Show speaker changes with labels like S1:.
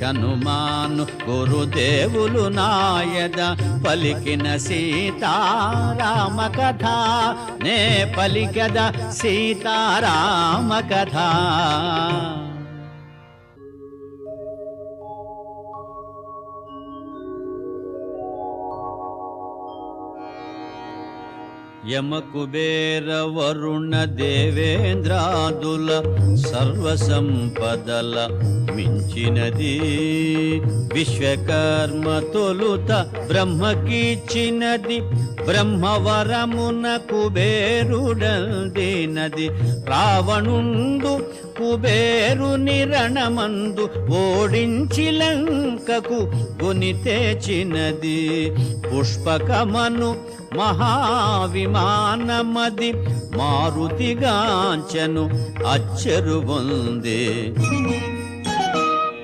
S1: హనుమాను గురుదేవులు నాయద పలికిన సీతారామ కథ నే పలికద సీతారామ కథ. యమ కుబేర వరుణ దేవేంద్రాదుల సర్వసంపదల మించినది విశ్వకర్మ తొలుత బ్రహ్మకిచ్చినది బ్రహ్మవరమున కుబేరుడందినది రావణుండు కుబేరుని రణమందు ఓడించి లంకకు గుని తెచ్చినది పుష్పకమను మహావిమానమది మారుతిగాంచను అచ్చరు పొందే.